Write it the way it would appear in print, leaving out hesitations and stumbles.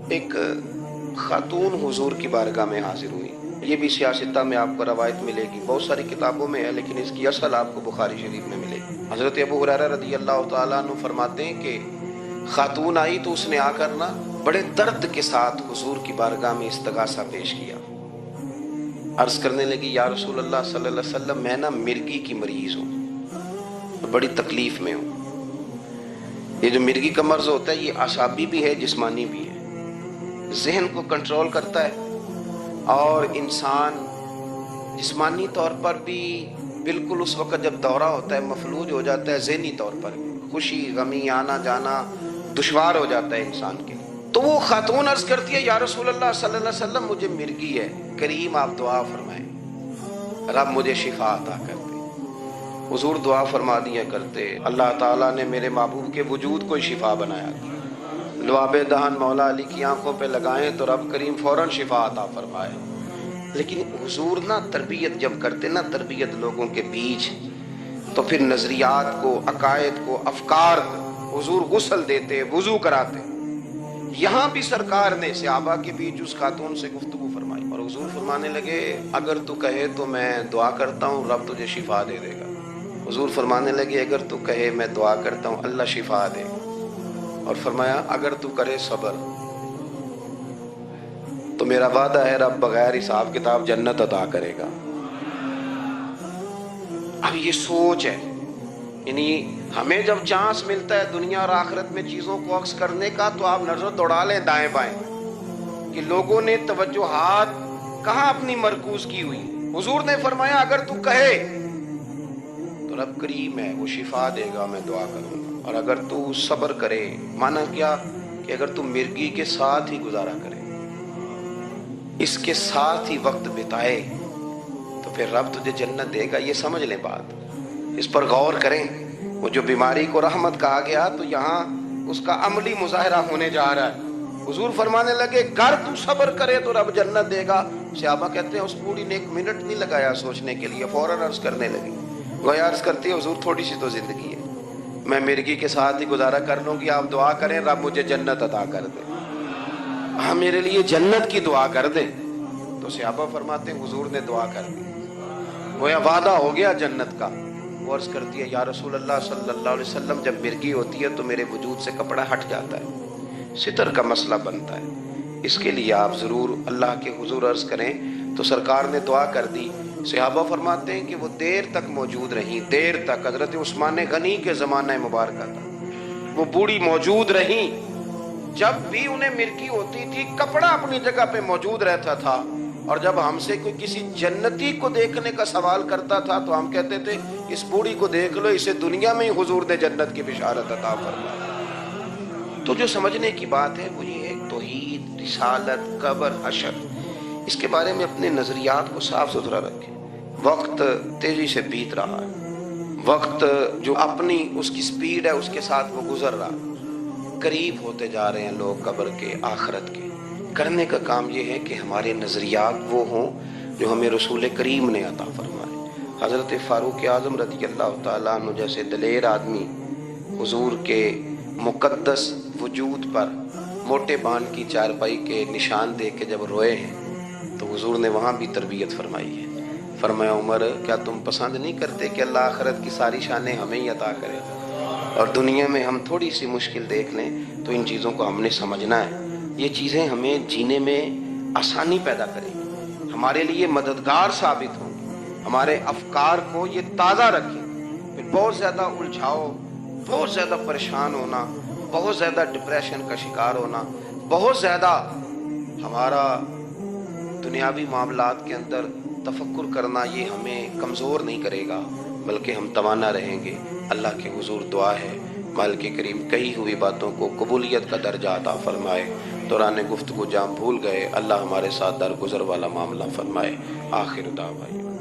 ایک خاتون حضور کی بارگاہ میں حاضر ہوئی. یہ بھی سیاستہ میں آپ کو روایت ملے گی، بہت ساری کتابوں میں ہے، لیکن اس کی اصل آپ کو بخاری شریف میں ملے گی. حضرت ابو ہریرہ رضی اللہ تعالیٰ عنہ فرماتے ہیں کہ خاتون آئی تو اس نے آ کر نا بڑے درد کے ساتھ حضور کی بارگاہ میں استغاثہ پیش کیا. عرض کرنے لگی یا رسول اللہ صلی اللہ علیہ وسلم، میں نا مرگی کی مریض ہوں، بڑی تکلیف میں ہوں. یہ جو مرگی کا مرض ہوتا ہے یہ اعصابی بھی ہے، جسمانی بھی ہے. ذہن کو کنٹرول کرتا ہے اور انسان جسمانی طور پر بھی بالکل اس وقت جب دورہ ہوتا ہے مفلوج ہو جاتا ہے، ذہنی طور پر بھی خوشی غمی آنا جانا دشوار ہو جاتا ہے انسان کے لیے. تو وہ خاتون عرض کرتی ہے یا رسول اللہ صلی اللہ علیہ وسلم، مجھے مرگی ہے، کریم آپ دعا فرمائیں، رب مجھے شفا عطا کر دے. حضور دعا فرما دیا کرتے، اللہ تعالیٰ نے میرے محبوب کے وجود کو شفا بنایا تھا. لعاب دہن مولا علی کی آنکھوں پہ لگائیں تو رب کریم فوراً شفا عطا فرمائے. لیکن حضور نا تربیت جب کرتے نا، تربیت لوگوں کے بیچ، تو پھر نظریات کو، عقائد کو، افکار کو حضور غسل دیتے، وضو کراتے. یہاں بھی سرکار نے صحابہ کے بیچ اس خاتون سے گفتگو فرمائی اور حضور فرمانے لگے اگر تو کہے تو میں دعا کرتا ہوں رب تجھے شفا دے دے گا. حضور فرمانے لگے اگر تو کہے میں دعا کرتا ہوں اللہ شفا دے گا. اور فرمایا اگر تو کرے صبر تو میرا وعدہ ہے رب بغیر حساب کتاب جنت عطا کرے گا. اب یہ سوچ ہے، یعنی ہمیں جب چانس ملتا ہے دنیا اور آخرت میں چیزوں کو عکس کرنے کا تو آپ نظر دوڑا لیں دائیں بائیں کہ لوگوں نے توجہات کہاں اپنی مرکوز کی ہوئی. حضور نے فرمایا اگر تو کہے تو رب کریم ہے، وہ شفا دے گا، میں دعا کروں گا. اور اگر تو صبر کرے، مانا کیا کہ اگر تو مرگی کے ساتھ ہی گزارا کرے، اس کے ساتھ ہی وقت بتائے تو پھر رب تجھے جنت دے گا. یہ سمجھ لیں بات، اس پر غور کریں. وہ جو بیماری کو رحمت کہا گیا تو یہاں اس کا عملی مظاہرہ ہونے جا رہا ہے. حضور فرمانے لگے گر تو صبر کرے تو رب جنت دے گا. صحابہ کہتے ہیں اس بوڑھی نے 1 منٹ نہیں لگایا سوچنے کے لیے، فوراً عرض کرنے لگی. گویا عرض کرتی ہے حضور تھوڑی سی تو زندگی ہے، میں مرگی کے ساتھ ہی گزارا کر لوں گی، آپ دعا کریں رب مجھے جنت عطا کر دے، ہاں میرے لیے جنت کی دعا کر دیں. تو صحابہ فرماتے ہیں حضور نے دعا کر دی، گویا وعدہ ہو گیا جنت کا. وہ عرض کرتی ہے یا رسول اللہ صلی اللہ علیہ وسلم جب مرگی ہوتی ہے تو میرے وجود سے کپڑا ہٹ جاتا ہے، ستر کا مسئلہ بنتا ہے، اس کے لیے آپ ضرور اللہ کے حضور عرض کریں. تو سرکار نے دعا کر دی. صحابہ فرماتے ہیں کہ وہ دیر تک موجود رہیں، دیر تک. حضرت عثمان غنی کے زمانہ مبارکہ تھا، وہ بوڑھی موجود رہیں. جب بھی انہیں مرگی ہوتی تھی کپڑا اپنی جگہ پہ موجود رہتا تھا. اور جب ہم سے کوئی کسی جنتی کو دیکھنے کا سوال کرتا تھا تو ہم کہتے تھے اس بوڑھی کو دیکھ لو، اسے دنیا میں ہی حضور نے جنت کی بشارت عطا فرمائی. تو جو سمجھنے کی بات ہے وہ یہ ہے توحید، رسالت، قبر، حشر، اس کے بارے میں اپنے نظریات کو صاف ستھرا رکھیں. وقت تیزی سے بیت رہا ہے، وقت جو اپنی اس کی سپیڈ ہے اس کے ساتھ وہ گزر رہا ہے. قریب ہوتے جا رہے ہیں لوگ قبر کے، آخرت کے. کرنے کا کام یہ ہے کہ ہمارے نظریات وہ ہوں جو ہمیں رسول کریم نے عطا فرمائے. حضرت فاروق اعظم رضی اللہ تعالیٰ عنہ جیسے دلیر آدمی حضور کے مقدس وجود پر موٹے بان کی چارپائی کے نشان دے کے جب روئے ہیں تو حضور نے وہاں بھی تربیت فرمائی ہے. فرمایا عمر کیا تم پسند نہیں کرتے کہ اللہ آخرت کی ساری شانیں ہمیں ہی عطا کرے، اور دنیا میں ہم تھوڑی سی مشکل دیکھ لیں تو ان چیزوں کو ہم نے سمجھنا ہے. یہ چیزیں ہمیں جینے میں آسانی پیدا کریں گی، ہمارے لیے مددگار ثابت ہوں گی، ہمارے افکار کو یہ تازہ رکھیں. پھر بہت زیادہ الجھاؤ، بہت زیادہ پریشان ہونا، بہت زیادہ ڈپریشن کا شکار ہونا، بہت زیادہ ہمارا دنیاوی معاملات کے اندر تفکر کرنا، یہ ہمیں کمزور نہیں کرے گا بلکہ ہم توانا رہیں گے. اللہ کے حضور دعا ہے مالک کریم کہی ہوئی باتوں کو قبولیت کا درجہ عطا فرمائے. دوران گفتگو جہاں بھول گئے اللہ ہمارے ساتھ درگزر والا معاملہ فرمائے. آخر دعوانا